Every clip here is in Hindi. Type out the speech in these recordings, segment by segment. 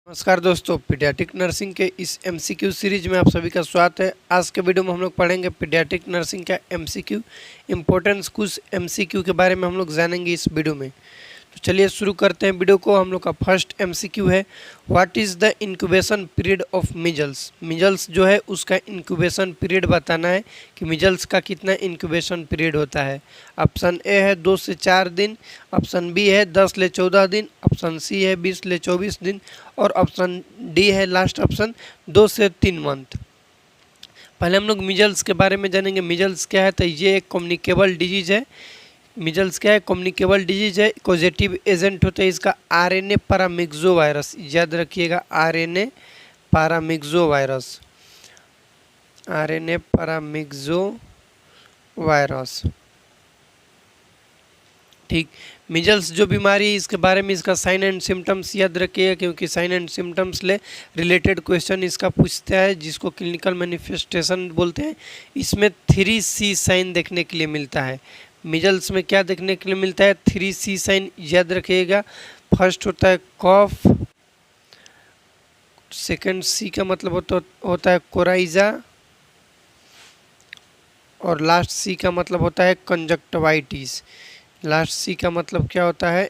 नमस्कार दोस्तों, पीडियाट्रिक नर्सिंग के इस एमसीक्यू सीरीज में आप सभी का स्वागत है। आज के वीडियो में हम लोग पढ़ेंगे पीडियाट्रिक नर्सिंग का एमसीक्यू इम्पोर्टेंस। कुछ एमसीक्यू के बारे में हम लोग जानेंगे इस वीडियो में। तो चलिए शुरू करते हैं वीडियो को। हम लोग का फर्स्ट एमसीक्यू है, what is the incubation period of measles. Measles जो है उसका इंक्यूबेशन पीरियड बताना है कि मिजल्स का कितना इंक्यूबेशन पीरियड होता है। ऑप्शन ए है 2 से 4 दिन, ऑप्शन बी है 10 से 14 दिन, ऑप्शन सी है 20 से 24 दिन और ऑप्शन डी है लास्ट ऑप्शन 2 से 3 मंथ। पहले हम लोग मिजल्स के बारे में जानेंगे। मिजल्स क्या है, तो ये एक कम्युनिकेबल डिजीज है। मिजल्स क्या है, कम्युनिकेबल डिजीज है। पॉजिटिव एजेंट होता है इसका आरएनए पैरामिक्सो वायरस, याद रखिएगा RNA paramyxo virus, RNA paramyxo virus. ठीक, मिजल्स जो बीमारी है इसके बारे में इसका साइन एंड सिम्टम्स याद रखिएगा, क्योंकि साइन एंड सिम्टम्स ले रिलेटेड क्वेश्चन इसका पूछता है, जिसको क्लिनिकल मैनिफेस्टेशन बोलते हैं। इसमें 3C साइन देखने के लिए मिलता है। मिजल्स में क्या देखने के लिए मिलता है, 3C साइन याद रखिएगा। फर्स्ट होता है कॉफ, सेकेंड C का मतलब होता है कोराइजा और लास्ट C का मतलब होता है कंजक्टिवाइटिस। लास्ट C का मतलब क्या होता है,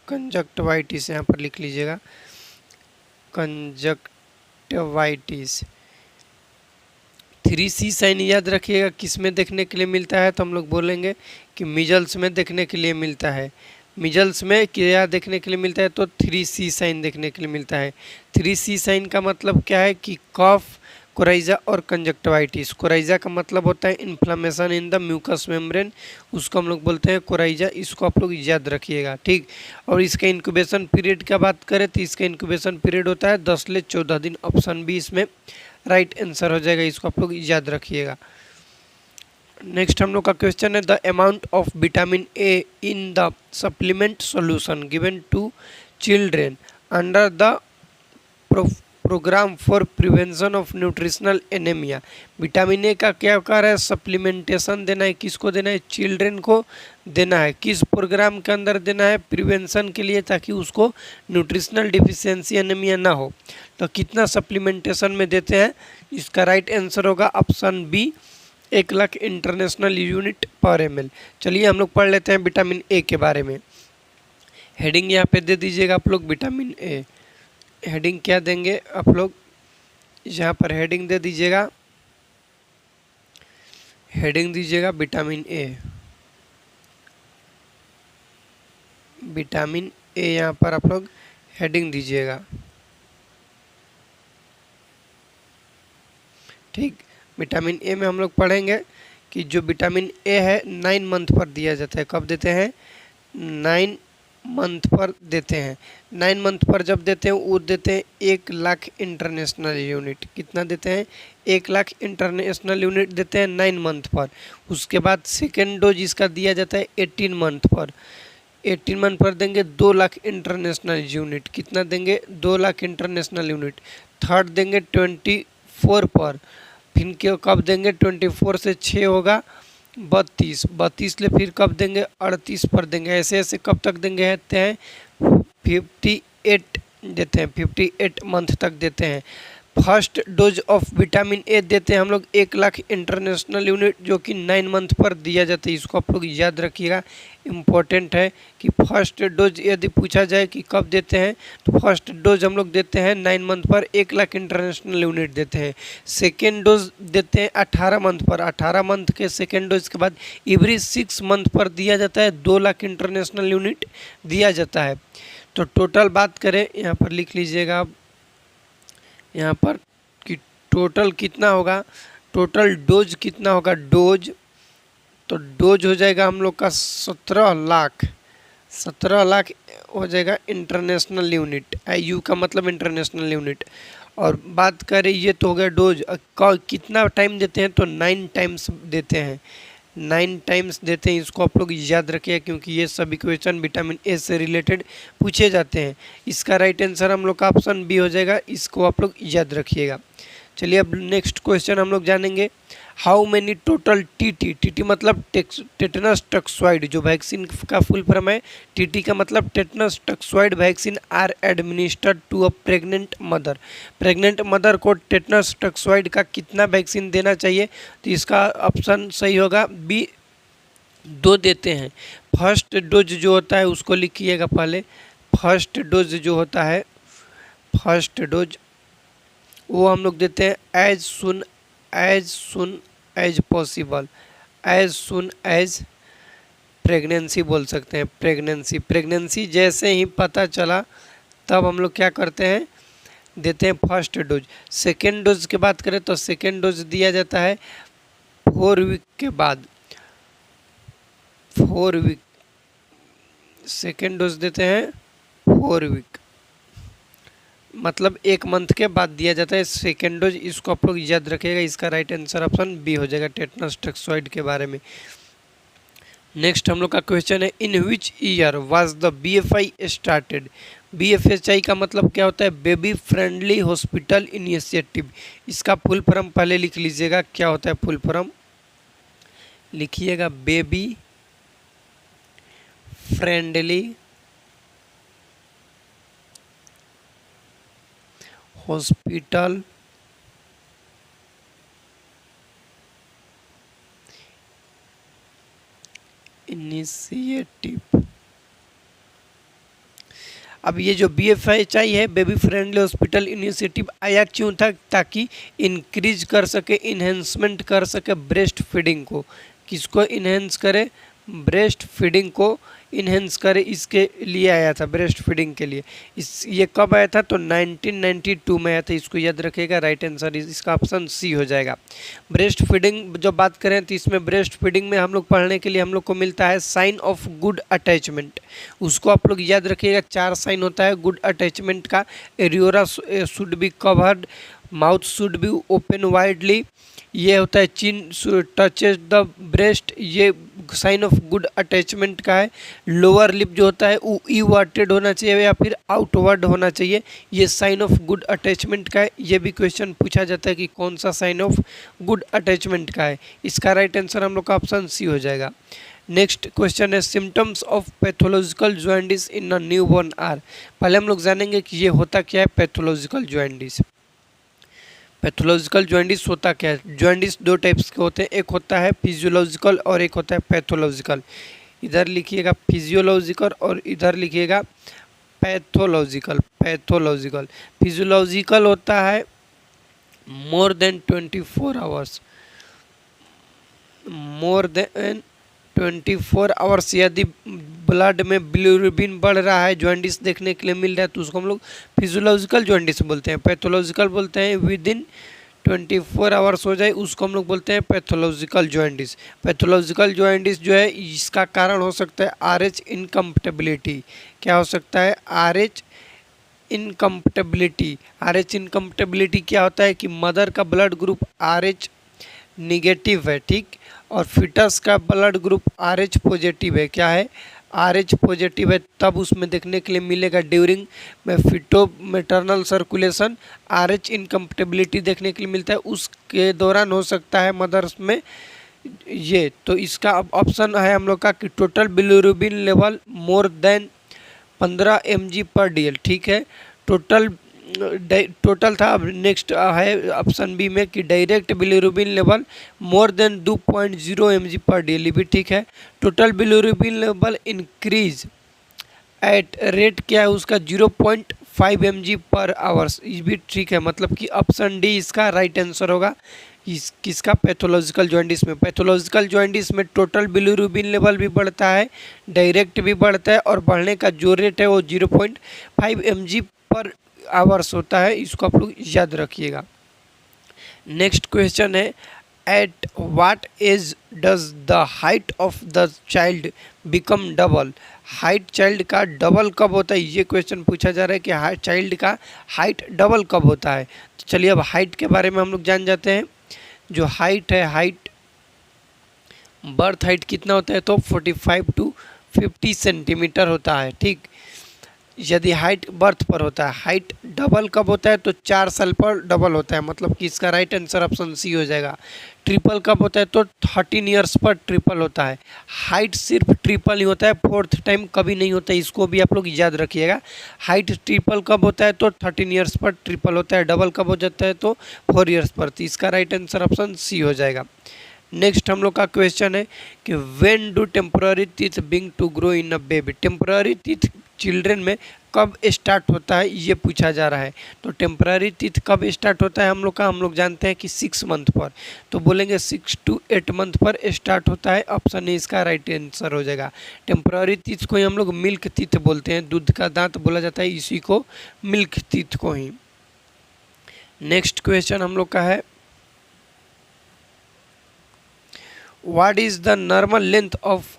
कंजक्टिवाइटिस, यहाँ पर लिख लीजिएगा कंजक्टिवाइटिस। 3C साइन याद रखिएगा किस में देखने के लिए मिलता है, तो हम लोग बोलेंगे कि मिजल्स में देखने के लिए मिलता है। मिजल्स में क्या देखने के लिए मिलता है, तो 3C साइन देखने के लिए मिलता है। 3C साइन का मतलब क्या है कि कफ, कोराइजा और कंजक्टिवाइटिस। कोराइजा का मतलब होता है inflammation in the mucous membrane, उसको हम लोग बोलते हैं कोराइजा। इसको आप लोग याद रखिएगा, ठीक। और इसका इंक्यूबेशन पीरियड का बात करें तो इसका इंक्यूबेशन पीरियड होता है 10 से 14 दिन। ऑप्शन बी इसमें राइट आंसर हो जाएगा, इसको आप लोग याद रखिएगा। नेक्स्ट हम लोग का क्वेश्चन है, the amount of vitamin A in the supplement solution given to children under the programme for prevention of nutritional anaemia. Vitamin A का क्या कार्य है, सप्लीमेंटेशन देना है। किसको देना है, चिल्ड्रेन को देना है। किस प्रोग्राम के अंदर देना है, प्रिवेंशन के लिए, ताकि उसको न्यूट्रिशनल डिफिशियंसी एनीमिया ना हो। तो कितना सप्लीमेंटेशन में देते हैं, इसका राइट आंसर होगा option B, 1 lakh international unit per ml। चलिए हम लोग पढ़ लेते हैं विटामिन ए के बारे में। हेडिंग यहाँ पे दे दीजिएगा आप लोग, विटामिन ए। हेडिंग क्या देंगे आप लोग, यहाँ पर हेडिंग दे दीजिएगा, हेडिंग दीजिएगा विटामिन ए। विटामिन ए यहाँ पर आप लोग हेडिंग दीजिएगा, ठीक। विटामिन ए में हम लोग पढ़ेंगे कि जो विटामिन ए है 9 मंथ पर दिया जाता है। कब देते हैं, 9 मंथ पर देते हैं। 9 मंथ पर जब देते हैं वो देते हैं 1 लाख इंटरनेशनल यूनिट। कितना देते हैं, 1 लाख इंटरनेशनल यूनिट देते हैं 9 मंथ पर। उसके बाद सेकेंड डोज इसका दिया जाता है 18 मंथ पर। 18 मंथ पर देंगे 2 लाख इंटरनेशनल यूनिट। कितना देंगे, 2 लाख इंटरनेशनल यूनिट। थर्ड देंगे 24 पर। फिर कब देंगे, 24 से 6 होगा 32, 32 ले फिर कब देंगे, 38 पर देंगे। ऐसे ऐसे कब तक देंगे, 58 देते हैं, 58 मंथ तक देते हैं। फर्स्ट डोज ऑफ विटामिन ए देते हैं हम लोग 1 लाख इंटरनेशनल यूनिट, जो कि 9 मंथ पर दिया जाता है। इसको आप लोग याद रखिएगा, इम्पोर्टेंट है कि फर्स्ट डोज यदि पूछा जाए कि कब देते हैं, तो फर्स्ट डोज हम लोग देते हैं 9 मंथ पर 1 लाख इंटरनेशनल यूनिट देते हैं। सेकेंड डोज देते हैं 18 मंथ पर। 18 मंथ के सेकेंड डोज के बाद एवरी 6 मंथ पर दिया जाता है, 2 लाख इंटरनेशनल यूनिट दिया जाता है। तो टोटल बात करें, यहाँ पर लिख लीजिएगा आप, यहाँ पर कि टोटल कितना होगा, टोटल डोज कितना होगा, डोज, तो डोज हो जाएगा हम लोग का 17 लाख। 17 लाख हो जाएगा इंटरनेशनल यूनिट। IU का मतलब इंटरनेशनल यूनिट। और बात करें, ये तो हो गया डोज। कितना टाइम देते हैं, तो 9 टाइम्स देते हैं, 9 टाइम्स देते हैं। इसको आप लोग याद रखिए, क्योंकि ये सभी क्वेश्चन विटामिन ए से रिलेटेड पूछे जाते हैं। इसका राइट आंसर हम लोग का ऑप्शन बी हो जाएगा, इसको आप लोग याद रखिएगा। चलिए अब नेक्स्ट क्वेश्चन हम लोग जानेंगे, how many total TT, TT मतलब टेटनस टॉक्सॉइड, जो वैक्सीन का फुल फॉर्म है। टीटी का मतलब tetanus toxoid vaccine are administered to a pregnant mother. Pregnant mother को टेटनस टॉक्सॉइड का कितना वैक्सीन देना चाहिए? तो इसका ऑप्शन सही होगा बी, 2 देते हैं। फर्स्ट डोज जो होता है उसको लिखिएगा पहले। फर्स्ट डोज जो होता है, फर्स्ट डोज वो हम लोग देते हैं as soon as possible, as soon as pregnancy बोल सकते हैं। प्रेगनेंसी जैसे ही पता चला तब हम लोग क्या करते हैं, देते हैं फर्स्ट डोज। सेकेंड डोज की बात करें तो सेकेंड डोज दिया जाता है 4 वीक के बाद, 4 वीक सेकेंड डोज देते हैं 4 वीक, मतलब 1 मंथ के बाद दिया जाता है सेकेंड डोज। इसको आप लोग याद रखिएगा। इसका राइट आंसर ऑप्शन बी हो जाएगा टेटनस टॉक्सॉइड के बारे में। नेक्स्ट हम लोग का क्वेश्चन है, in which year was the BFI started? BFHI का मतलब क्या होता है? Baby friendly hospital initiative. इसका फुल फॉर्म पहले लिख लीजिएगा, क्या होता है फुल फॉर्म, लिखिएगा बेबी फ्रेंडली हॉस्पिटल इनिशिएटिव। अब ये जो BFHI है, बेबी फ्रेंडली हॉस्पिटल इनिशिएटिव, आया क्यों था? ताकि इंक्रीज कर सके, इन्हेंसमेंट कर सके ब्रेस्ट फीडिंग को। किसको इन्हेंस करे? ब्रेस्ट फीडिंग को इन्हेंस करे, इसके लिए आया था, ब्रेस्ट फीडिंग के लिए। ये कब आया था? तो 1992 में आया था। इसको याद रखिएगा, राइट आंसर इसका ऑप्शन सी हो जाएगा। ब्रेस्ट फीडिंग जब बात करें तो इसमें ब्रेस्ट फीडिंग में हम लोग पढ़ने के लिए हम लोग को मिलता है साइन ऑफ गुड अटैचमेंट। उसको आप लोग याद रखिएगा, 4 साइन होता है गुड अटैचमेंट का। Areola should be covered, mouth should be open widely, ये होता है चिन टचेज द ब्रेस्ट, ये साइन ऑफ गुड अटैचमेंट का है। लोअर लिप जो होता है वो इवर्टेड होना चाहिए या फिर आउटवर्ड होना चाहिए, ये साइन ऑफ गुड अटैचमेंट का है। ये भी क्वेश्चन पूछा जाता है कि कौन सा साइन ऑफ गुड अटैचमेंट का है। इसका राइट आंसर हम लोग का ऑप्शन सी हो जाएगा। नेक्स्ट क्वेश्चन है, symptoms of pathological jaundice in a newborn are. पहले हम लोग जानेंगे कि ये होता क्या है पैथोलॉजिकल जॉइंडिस। पैथोलॉजिकल जॉइंडिस होता क्या है? जॉइंडिस 2 टाइप्स के होते हैं, एक होता है फिजियोलॉजिकल और एक होता है पैथोलॉजिकल। इधर लिखिएगा फिजियोलॉजिकल और इधर लिखिएगा पैथोलॉजिकल। पैथोलॉजिकल फिजियोलॉजिकल होता है more than 24 hours, more than 24 hours यदि ब्लड में बिलिरुबिन बढ़ रहा है, जॉइंडिस देखने के लिए मिल रहा है, तो उसको हम लोग फिजियोलॉजिकल जॉइंडिस बोलते हैं। पैथोलॉजिकल बोलते हैं विद इन 24 आवर्स हो जाए, उसको हम लोग बोलते हैं पैथोलॉजिकल जॉइंडिस। पैथोलॉजिकल जॉइंडिस जो है इसका कारण हो सकता है RH इनकम्पटेबिलिटी। क्या हो सकता है? RH इनकम्पटेबिलिटी। RH इनकम्पटेबिलिटी क्या होता है कि मदर का ब्लड ग्रुप RH निगेटिव है, ठीक, और फिटस का ब्लड ग्रुप RH पॉजिटिव है। क्या है? RH पॉजिटिव है, तब उसमें देखने के लिए मिलेगा ड्यूरिंग में फिटो मेटरनल सर्कुलेशन RH इनकम्पटेबिलिटी देखने के लिए मिलता है, उसके दौरान हो सकता है मदर्स में ये। तो इसका ऑप्शन है हम लोग का कि total bilirubin level more than 15 mg/dl, ठीक है। टोटल था। अब नेक्स्ट है ऑप्शन बी में कि direct bilirubin level more than 2.0 mg/dl, भी ठीक है। Total bilirubin level increase at rate क्या है उसका 0.5 mg/h, ये भी ठीक है। मतलब कि ऑप्शन डी इसका राइट आंसर होगा। किसका? पैथोलॉजिकल जॉइंडिस में। पैथोलॉजिकल जॉइंडिस में टोटल बिलिरुबिन लेवल भी बढ़ता है, डायरेक्ट भी बढ़ता है, और बढ़ने का जो रेट है वो 0.5 mg/h होता है। इसको आप लोग याद रखिएगा। नेक्स्ट क्वेश्चन है, at what age does the height of the child become double? Height child का डबल कब होता है, ये क्वेश्चन पूछा जा रहा है कि चाइल्ड का हाइट डबल कब होता है। तो चलिए अब हाइट के बारे में हम लोग जान जाते हैं। जो हाइट है, हाइट बर्थ हाइट कितना होता है, तो 45 to 50 सेंटीमीटर होता है, ठीक। यदि हाइट बर्थ पर होता है, हाइट डबल कब होता है तो 4 साल पर डबल होता है, मतलब कि इसका राइट आंसर ऑप्शन सी हो जाएगा। ट्रिपल कब होता है तो 13 ईयर्स पर ट्रिपल होता है। हाइट सिर्फ ट्रिपल ही होता है, फोर्थ टाइम कभी नहीं होता है, इसको भी आप लोग याद रखिएगा। हाइट ट्रिपल कब होता है तो 13 ईयर्स पर ट्रिपल होता है, डबल कब हो जाता है तो 4 ईयर्स पर। तो इसका राइट आंसर ऑप्शन सी हो जाएगा। नेक्स्ट हम लोग का क्वेश्चन है कि when do temporary teeth begin to grow in a baby. Temporary teeth children में कब स्टार्ट होता है ये पूछा जा रहा है। तो टेम्पररी टीथ कब स्टार्ट होता है हम लोग जानते हैं कि 6 मंथ पर, तो बोलेंगे 6 to 8 मंथ पर स्टार्ट होता है। ऑप्शन ए इसका राइट आंसर हो जाएगा। टेम्पररी टीथ को ही हम लोग मिल्क टीथ बोलते हैं, दूध का दांत बोला जाता है, इसी को मिल्क टीथ को ही। नेक्स्ट क्वेश्चन हम लोग का है what is the normal length of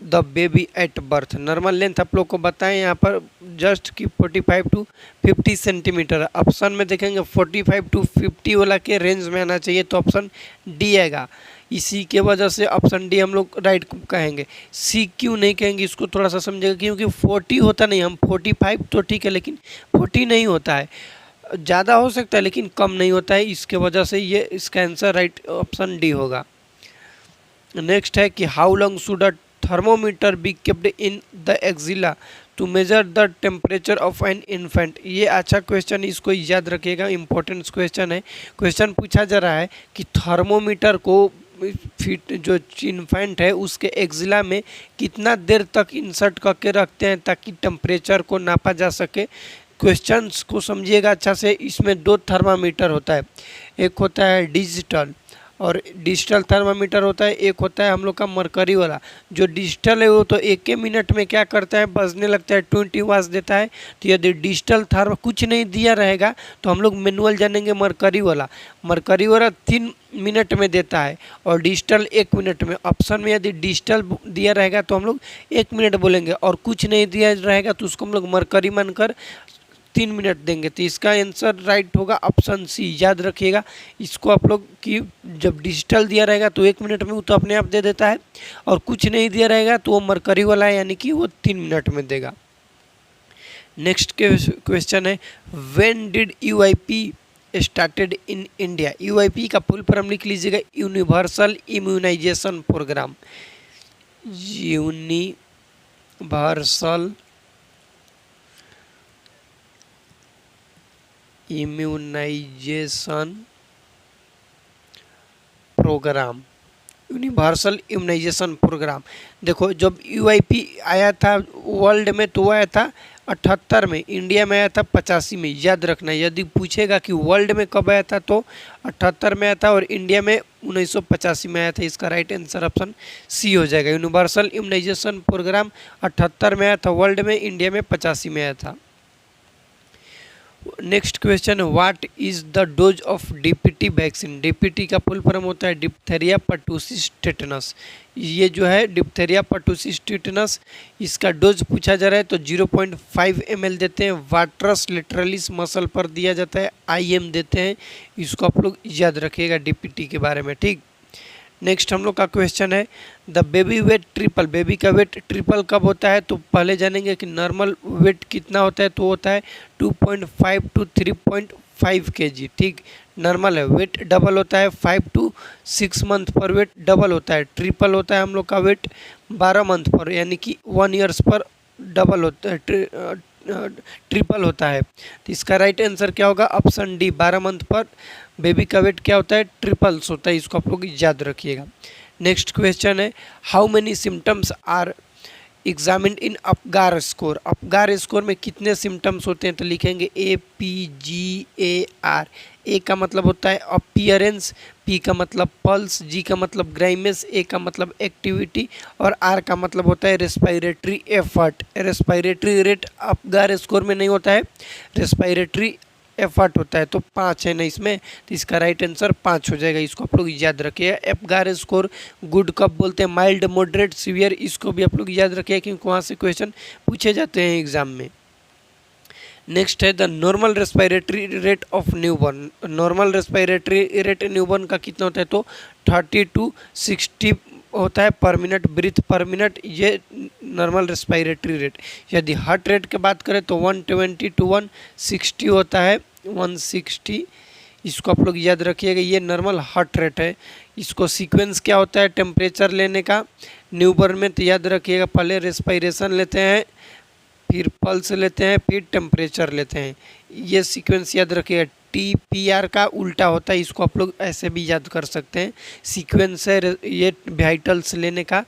the baby at birth. Normal length आप लोग को बताएं यहाँ पर जस्ट कि 45 to 50 सेंटीमीटर। ऑप्शन में देखेंगे 45 to 50 वाला के रेंज में आना चाहिए, तो ऑप्शन डी आएगा। इसी के वजह से ऑप्शन डी हम लोग राइट कहेंगे। सी क्यों नहीं कहेंगे इसको थोड़ा सा समझेगा, क्योंकि 40 होता नहीं, हम 45 तो ठीक है लेकिन 40 नहीं होता है, ज़्यादा हो सकता है लेकिन कम नहीं होता है, इसके वजह से ये इसका आंसर राइट ऑप्शन डी होगा। नेक्स्ट है कि how long should a thermometer be kept in the axilla to measure the temperature of an infant. ये अच्छा क्वेश्चन, इसको याद रखिएगा, इंपॉर्टेंट क्वेश्चन है। क्वेश्चन पूछा जा रहा है कि थर्मोमीटर को फिट जो इन्फेंट है उसके एक्जिला में कितना देर तक इंसर्ट करके रखते हैं ताकि टेम्परेचर को नापा जा सके। क्वेश्चंस को समझिएगा अच्छा से। इसमें 2 थर्मामीटर होता है, एक होता है डिजिटल और डिजिटल थर्मामीटर होता है, एक होता है हम लोग का मरकरी वाला। जो डिजिटल है वो तो 1 मिनट में क्या करता है, बजने लगता है, 20 वाट देता है। तो यदि डिजिटल थर्म कुछ नहीं दिया रहेगा तो हम लोग मैनुअल जानेंगे मरकरी वाला। मरकरी वाला 3 मिनट में देता है और डिजिटल 1 मिनट में। ऑप्शन में यदि डिजिटल दिया रहेगा तो हम लोग 1 मिनट बोलेंगे और कुछ नहीं दिया रहेगा तो उसको हम लोग मरकरी मानकर 3 मिनट देंगे। तो इसका आंसर राइट होगा ऑप्शन सी। याद रखिएगा इसको आप लोग कि जब डिजिटल दिया रहेगा तो 1 मिनट में वो तो अपने आप दे देता है, और कुछ नहीं दिया रहेगा तो वो मरकरी वाला है, यानी कि वो 3 मिनट में देगा। नेक्स्ट क्वेश्चन है when did UIP started in India. UIP का फुल फॉर्म लिख लीजिएगा, universal immunization programme. Universal immunization programme, universal immunization programme. देखो जब यूआईपी आया था वर्ल्ड में तो वो आया था 78 में, इंडिया में आया था 85 में। याद रखना, यदि पूछेगा कि वर्ल्ड में कब आया था तो 78 में आया था और इंडिया में 1985 में आया था। इसका राइट आंसर ऑप्शन सी हो जाएगा। यूनिवर्सल इम्यूनाइजेशन प्रोग्राम 78 में आया था वर्ल्ड में, इंडिया में 85 में आया था। Next question, what is the dose of DPT vaccine. DPT का फुल फॉर्म होता है डिप्थेरिया पर्टुसिस टेटनस। ये जो है डिप्थेरिया पर्टुसिस टेटनस, इसका डोज पूछा जा रहा है तो 0.5 ml देते हैं। वाट्रस लिटरलिस मसल पर दिया जाता है, IM देते हैं। इसको आप लोग याद रखिएगा डीपीटी के बारे में, ठीक। नेक्स्ट हम लोग का क्वेश्चन है the baby weight triple. Baby का वेट ट्रिपल कब होता है तो पहले जानेंगे कि नॉर्मल वेट कितना होता है, तो होता है 2.5 to 3.5 kg, ठीक। नॉर्मल है। वेट डबल होता है 5 to 6 मंथ पर वेट डबल होता है। ट्रिपल होता है हम लोग का वेट 12 मंथ पर, यानी कि 1 ईयर्स पर डबल होता है, ट्रिपल होता है। तो इसका राइट आंसर क्या होगा, ऑप्शन डी। 12 मंथ पर बेबी का वेट क्या होता है, ट्रिपल्स होता है। इसको आप लोग याद रखिएगा। नेक्स्ट क्वेश्चन है how many symptoms are examined in Apgar score. Apgar score में कितने सिम्टम्स होते हैं तो लिखेंगे APGAR। ए का मतलब होता है अपीयरेंस, पी का मतलब पल्स, जी का मतलब ग्राइमेस, ए का मतलब एक्टिविटी और आर का मतलब होता है respiratory effort. Respiratory rate Apgar score में नहीं होता है, रेस्पिरेटरी एफर्ट होता है। तो 5 है ना इसमें, तो इसका राइट आंसर 5 हो जाएगा। इसको आप लोग याद रखिए। अपगार स्कोर गुड कब बोलते हैं, माइल्ड, मॉडरेट, सीवियर, इसको भी आप लोग याद रखिए क्योंकि वहाँ से क्वेश्चन पूछे जाते हैं एग्जाम में। नेक्स्ट है the normal respiratory rate of newborn. Normal respiratory rate newborn का कितना होता है तो 30 to 60 होता है per minute, breath per minute, ये नॉर्मल रेस्पिरेटरी रेट। यदि हार्ट रेट की बात करें तो 120 to 160 होता है, 160, इसको आप लोग याद रखिएगा, ये नॉर्मल हार्ट रेट है। इसको सीक्वेंस क्या होता है टेम्परेचर लेने का, न्यूबॉर्न में तो याद रखिएगा पहले रेस्पिरेशन लेते हैं, फिर पल्स लेते हैं, फिर टेम्परेचर लेते हैं, ये सीक्वेंस याद रखिएगा। TPR का उल्टा होता है, इसको आप लोग ऐसे भी याद कर सकते हैं। सीक्वेंस है ये वाइटल्स लेने का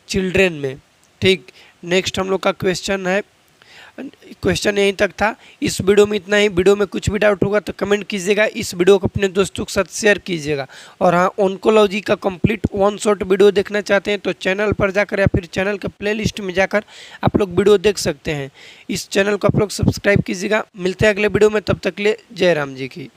चिल्ड्रेन में। ठीक, नेक्स्ट हम लोग का क्वेश्चन है, क्वेश्चन यहीं तक था। इस वीडियो में इतना ही। वीडियो में कुछ भी डाउट होगा तो कमेंट कीजिएगा, इस वीडियो को अपने दोस्तों के साथ शेयर कीजिएगा। और हाँ, ऑन्कोलॉजी का कंप्लीट वन शॉट वीडियो देखना चाहते हैं तो चैनल पर जाकर या फिर चैनल के प्लेलिस्ट में जाकर आप लोग वीडियो देख सकते हैं। इस चैनल को आप लोग सब्सक्राइब कीजिएगा। मिलते हैं अगले वीडियो में, तब तक के लिए जय राम जी की।